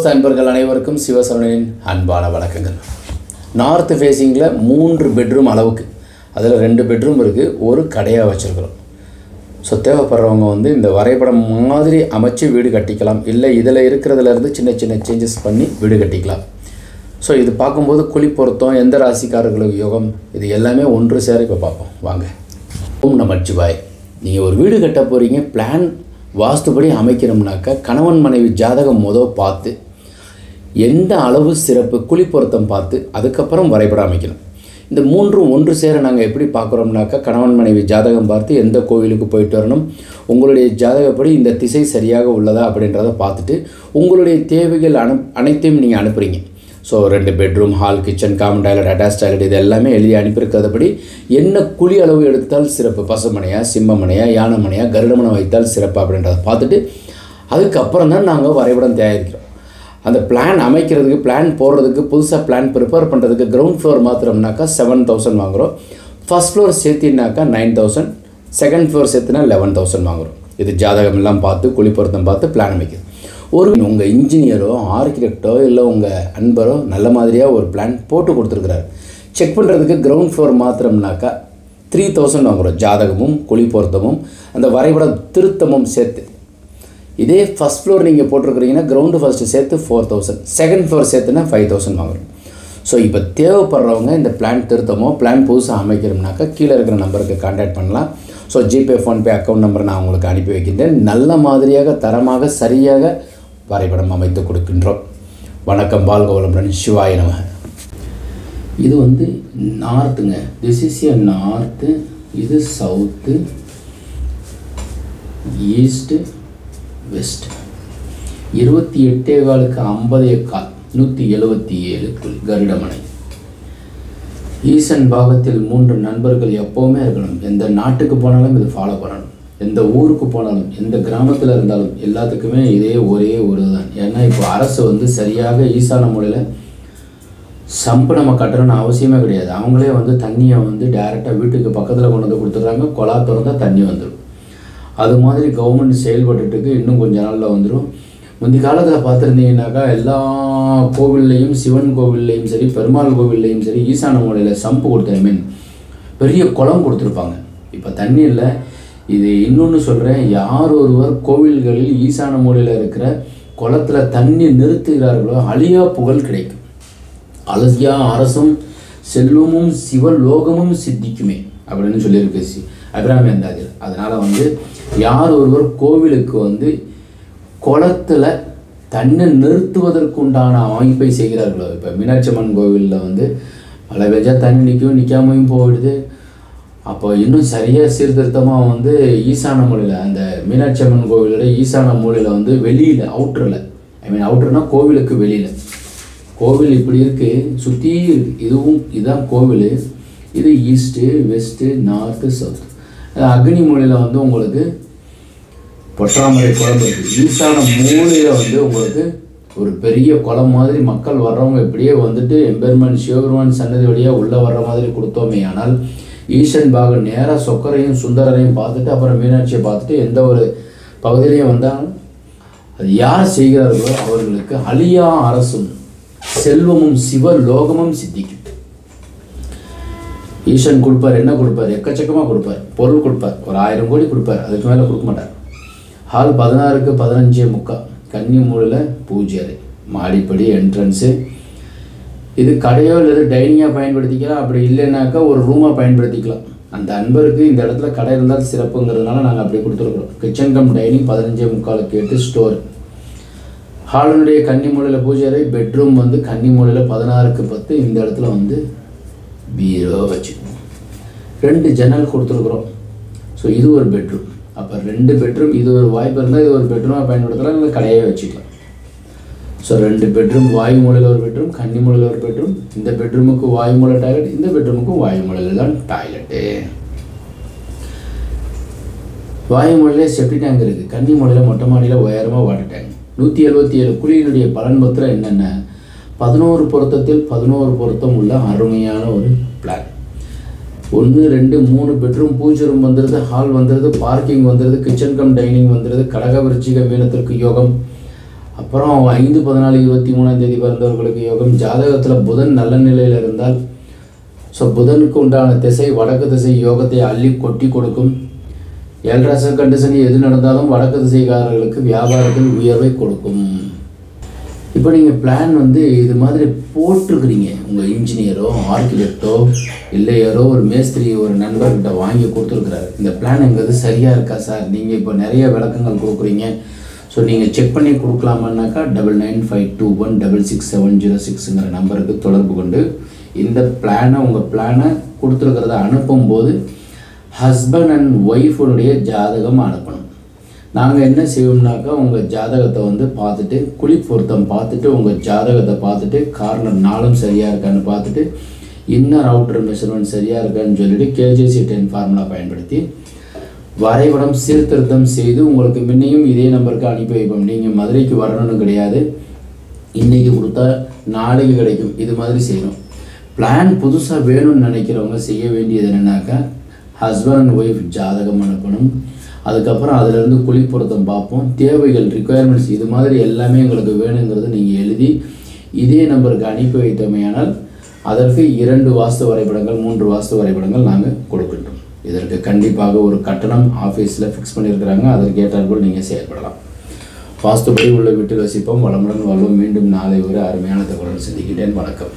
நண்பர்கள் அனைவருக்கும் சிவசரவணனின் அன்பான வணக்கங்கள். நார்த் ஃபேஸிங்கில் 3 பெட்ரூம் அளவுக்கு, அதில் 2 பெட்ரூம் இருக்குது, ஒரு கடையாக வச்சுருக்கிறோம். ஸோ தேவைப்படுறவங்க வந்து இந்த வரைபடம் மாதிரி அமைச்சு வீடு கட்டிக்கலாம், இல்லை இதில் இருக்கிறதுலேருந்து சின்ன சின்ன சேஞ்சஸ் பண்ணி வீடு கட்டிக்கலாம். ஸோ இது பார்க்கும்போது குழி பொருத்தம், எந்த ராசிக்காரர்களுக்கு யோகம், இது எல்லாமே ஒன்று சேர இப்போ பார்ப்போம் வாங்க. ஓம் நமச்சிவாய். நீங்கள் ஒரு வீடு கட்ட போகிறீங்க, பிளான் வாஸ்துபடி அமைக்கணும்னாக்கா கணவன் மனைவி ஜாதகம் பார்த்து எந்த அளவு சிறப்பு குழி பொருத்தம் பார்த்து அதுக்கப்புறம் வரைபடம் அமைக்கணும். இந்த 3ம் ஒன்று சேர நாங்கள் எப்படி பார்க்குறோம்னாக்கா கணவன் மனைவி ஜாதகம் பார்த்து எந்த கோவிலுக்கு போயிட்டு வரணும், உங்களுடைய ஜாதகப்படி இந்த திசை சரியாக உள்ளதா அப்படின்றத பார்த்துட்டு உங்களுடைய தேவைகள் அனைத்தையும் நீங்கள் அனுப்புகிறீங்க. So 2 bedroom, hall, kitchen, common toilet, attach toilet, இது எல்லாமே எழுதி அனுப்பியிருக்கிறதுபடி என்ன குழி அளவு எடுத்தால் சிறப்பு, பசுமனையா, சிம்மமனையா, யானைமனையா, கருடமனை வைத்தால் சிறப்பு அப்படின்றத பார்த்துட்டு அதுக்கப்புறம் தான் நாங்கள் வரைபடம் தயாரிக்கிறோம். அந்த பிளான் அமைக்கிறதுக்கு, பிளான் போடுறதுக்கு, புதுசாக பிளான் ப்ரிப்பேர் பண்ணுறதுக்கு கிரவுண்ட் ஃப்ளோர் மாத்திரம்னாக்கா 7000 வாங்குகிறோம். ஃபஸ்ட் ஃப்ளோர் சேர்த்தினாக்கா 9000, செகண்ட் ஃப்ளோர் சேர்த்துனா 11000 வாங்குகிறோம். இது ஜாதகம் எல்லாம் பார்த்து குழி பொருத்தம் பார்த்து பிளான் அமைக்கிறது. ஒரு உங்கள் இன்ஜினியரோ ஆர்கிடெக்டோ இல்லை உங்கள் அன்பரோ நல்ல மாதிரியாக ஒரு பிளான் போட்டு கொடுத்துருக்குறாரு. செக் பண்ணுறதுக்கு கிரவுண்ட் ஃப்ளோர் மாத்திரம்னாக்கா 3000 வாங்குகிறோம். ஜாதகமும் குழி பொருத்தமும் அந்த வரைபட திருத்தமும் சேர்த்து. இதே ஃபஸ்ட் ஃப்ளோர் நீங்கள் போட்டிருக்கிறீங்கன்னா கிரவுண்டு ஃபஸ்ட்டு சேர்த்து 4000, செகண்ட் ஃப்ளோர் சேர்த்துனா 5000 வாங்குகிறோம். ஸோ இப்போ தேவைப்படுறவங்க இந்த பிளான் திருத்தமோ பிளான் புதுசாக அமைக்கிறோம்னாக்கா கீழே இருக்கிற நம்பருக்கு கான்டாக்ட் பண்ணலாம். So GPay, PhonePe account number நான் உங்களுக்கு அனுப்பி வைக்கின்றேன். நல்ல மாதிரியாக தரமாக சரியாக வரைபடம் அமைத்து கொடுக்கின்றோம். வணக்கம், வாழ்க வளமுடன், சிவாய நம. இது வந்து நார்த்துங்க, திஸ் இஸ் எ நார்த்து, இது சவுத்து, ஈஸ்ட்டு, வெஸ்ட். 28.4 50 177 கருடமனை. ஈசன் பாகத்தில் 3 நண்பர்கள் எப்போவுமே இருக்கணும். எந்த நாட்டுக்கு போனாலும் இது ஃபாலோ பண்ணணும். எந்த ஊருக்கு போனாலும், எந்த கிராமத்தில் இருந்தாலும் எல்லாத்துக்குமே இதே ஒரே ஒரு தான். ஏன்னா இப்போ அரசு வந்து சரியாக ஈசான மூலையில் சம்பு நம்ம கட்டணும்னு அவசியமே கிடையாது. அவங்களே வந்து தண்ணியை வந்து டைரெக்டாக வீட்டுக்கு பக்கத்தில் கொண்டு வந்து கொடுத்துட்றாங்க. குழா திறந்தால் தண்ணி வந்துடும். அது மாதிரி கவர்மெண்ட் செயல்பட்டுட்டுக்கு இன்னும் கொஞ்சம் நாளில் வந்துடும். முந்தைய காலத்தில் பார்த்துருந்தீங்கன்னாக்கா எல்லா கோவில்லையும், சிவன் கோவில்லையும் சரி, பெருமாள் கோவில்லையும் சரி, ஈசான மூலையில் சம்பு கொடுத்த மீன் பெரிய குளம் கொடுத்துருப்பாங்க. இப்போ தண்ணி இல்லை. இது இன்னொன்று சொல்கிறேன், யார் ஒருவர் கோவில்களில் ஈசான மூலையில் இருக்கிற குளத்தில் தண்ணி நிறுத்துகிறார்களோ அழியா புகழ் கிடைக்கும். அழகியா அரசும் செல்வமும் சிவலோகமும் சித்திக்குமே அப்படின்னு சொல்லியிருக்கு அபிராமி அந்தாதியில். அதனால் வந்து யார் ஒருவர் கோவிலுக்கு வந்து குளத்தில் தண்ணி நிறுத்துவதற்குண்டான அமைப்பை செய்கிறார்களோ, இப்போ மீனாட்சி அம்மன் கோவிலில் வந்து மழை பெஞ்சா தண்ணி நிற்கும், நிற்காமையும் போயிடுது. அப்போ இன்னும் சரியாக சீர்திருத்தமாக வந்து ஈசான மூலையில், அந்த மீனாட்சி அம்மன் கோவிலோட ஈசான மூலையில் வந்து வெளியில், அவுட்டரில், அவுட்டர்னால் கோவிலுக்கு வெளியில், கோவில் இப்படி இருக்குது, சுற்றி இதுவும் இதுதான் கோவில். இது ஈஸ்ட்டு, வெஸ்ட்டு, நார்த்து, சவுத்து. அக்னி மூலையில் வந்து உங்களுக்கு பொற்றாமரை குளம் இருக்குது. ஈசான மூலையில் வந்து உங்களுக்கு ஒரு பெரிய குளம் மாதிரி மக்கள் வர்றவங்க இப்படியே வந்துட்டு எம்பெருமான் சிவபெருமான் சன்னதி வழியாக உள்ளே வர்ற மாதிரி கொடுத்தோமே. ஆனால் ஈசன் பாகம் நேராக சொக்கரையும் சுந்தரரையும் பார்த்துட்டு அப்புறம் மீனாட்சியை பார்த்துட்டு எந்த ஒரு பகுதியிலையும் வந்தாலும் அது யார் செய்கிறார்களோ அவர்களுக்கு அழியா அரசும் செல்வமும் சிவலோகமும் சித்திக்கும். ஈசன் கொடுப்பார், என்ன கொடுப்பார், எக்கச்சக்கமாக கொடுப்பார், பொருள் கொடுப்பார், ஒரு 1000 கோடி கொடுப்பார், அதுக்கு மேலே கொடுக்க மாட்டார். ஹால் 16க்கு 15.75 கன்னி மூலையில் பூஜை அறை, மாடிப்படி, என்ட்ரன்ஸு. இது கடையோ இல்லை டைனிங்காக பயன்படுத்திக்கலாம். அப்படி இல்லைன்னாக்கா ஒரு ரூமாக பயன்படுத்திக்கலாம். அந்த அன்பருக்கு இந்த இடத்துல கடை இருந்தால் சிறப்புங்கிறதுனால நாங்கள் அப்படி கொடுத்துருக்குறோம். Kitchen cum dining 15.75 store. ஹாலினுடைய கன்னி மூலையில் பூஜை அறை, பெட்ரூம் வந்து கன்னி மூலையில் 16க்கு 10. இந்த இடத்துல வந்து பீரோ வச்சுக்கணும். 2 ஜன்னல் கொடுத்துருக்குறோம். ஸோ இது ஒரு பெட்ரூம். அப்போ 2 பெட்ரூம், இது ஒரு வாய்ப்பு இருந்தால் இது ஒரு பெட்ரூமாக பயன்படுத்தலாம், இல்லை கடையே வச்சுக்கலாம். ஸோ 2 பெட்ரூம், வாயு மூலையில் ஒரு பெட்ரூம், கன்னி மூலையில் ஒரு பெட்ரூம். இந்த பெட்ரூமுக்கு வாயு மூலை டாய்லெட், இந்த பெட்ரூமுக்கும் வாயு மூலையில் தான் டாய்லெட்டு. வாயு மூலையில் செப்டி டேங்க் இருக்குது. கன்னி மூலையில் மொட்டை மாடியில் உயரமாக வாட்டர் டேங்க். 177 குழியினுடைய பலன் பத்திரம் என்னென்ன, 11 பொருத்தத்தில் 11 பொருத்தம் உள்ள அருமையான ஒரு பிளான். 1 2 3 பெட்ரூம், பூஜை ரூம் வந்துடுது, ஹால் வந்துடுது, பார்க்கிங் வந்துடுது, கிச்சன் கம் டைனிங் வந்துடுது, கடக விருச்சிக மீனத்திற்கு யோகம், அப்புறம் 5-14-23 பிறந்தவர்களுக்கு யோகம். ஜாதகத்தில் புதன் நல்ல நிலையில் இருந்தால் ஸோ புதனுக்கு உண்டான திசை வடக்கு திசை யோகத்தை அள்ளி கொட்டி கொடுக்கும். 7 கண்டிஷன் எது நடந்தாலும் வடக்கு திசைக்காரர்களுக்கு வியாபாரத்தில் உயர்வை கொடுக்கும். இப்போ நீங்கள் பிளான் வந்து இது மாதிரி போட்டிருக்கிறீங்க, உங்கள் இன்ஜினியரோ ஆர்கிடெக்டோ இல்லை யாரோ ஒரு மேஸ்திரி ஒரு நண்பர்கிட்ட வாங்கி கொடுத்துருக்குறாரு. இந்த பிளான் எங்கிறது சரியாக இருக்கா சார், நீங்கள் இப்போ நிறைய விளக்கங்கள் கொடுக்குறீங்க, ஸோ நீங்கள் செக் பண்ணி கொடுக்கலாமான்னாக்கா 9952166706ங்கிற நம்பருக்கு தொடர்பு கொண்டு இந்த பிளானை உங்கள் பிளானை கொடுத்துருக்கிறத அனுப்பும்போது ஹஸ்பண்ட் அண்ட் ஒய்ஃபுடைய ஜாதகம் அனுப்பணும். நாங்கள் என்ன செய்வோம்னாக்கா உங்கள் ஜாதகத்தை வந்து பார்த்துட்டு குழி பொருத்தம் பார்த்துட்டு உங்கள் ஜாதகத்தை பார்த்துட்டு கார்னர் நாளும் சரியாக இருக்கான்னு பார்த்துட்டு இன்னர் அவுட்டர் மெஷர்மெண்ட் சரியாக இருக்கான்னு சொல்லிட்டு கேஜிசி 10 ஃபார்முலா பயன்படுத்தி வரைபடம் சீர்திருத்தம் செய்து உங்களுக்கு முன்னையும் இதே நம்பருக்கு அனுப்பி வைப்போம். நீங்கள் மதுரைக்கு வரணும்னு கிடையாது, இன்றைக்கி கொடுத்தா நாளைக்கு கிடைக்கும். இது மாதிரி செய்யணும். பிளான் புதுசாக வேணும்னு நினைக்கிறவங்க செய்ய வேண்டியது என்னென்னாக்கா ஹஸ்பண்ட் அண்ட் ஒய்ஃப் ஜாதகம் அனுப்பணும். அதுக்கப்புறம் அதிலிருந்து குழி பொருத்தம் பார்ப்போம், தேவைகள் ரிக்குவயர்மெண்ட்ஸ் இது மாதிரி எல்லாமே உங்களுக்கு வேணுங்கிறது நீங்கள் எழுதி இதே நம்பருக்கு அனுப்பி வைத்தமையானால் அதற்கு 2 வாஸ்து வரைபடங்கள் 3 வாஸ்து வரைபடங்கள் நாங்கள் கொடுக்கின்றோம். இதற்கு கண்டிப்பாக ஒரு கட்டணம் ஆஃபீஸில் ஃபிக்ஸ் பண்ணியிருக்கிறாங்க, அதற்கு ஏற்றாற்போல் நீங்கள் செயல்படலாம். வாஸ்துபடி உள்ள வீட்டில் வசிப்போம், வளமுடன் வாழ்வோம். மீண்டும் நாளை ஒரு அருமையான தகவலுடன் சந்திக்கிறேன். வணக்கம்.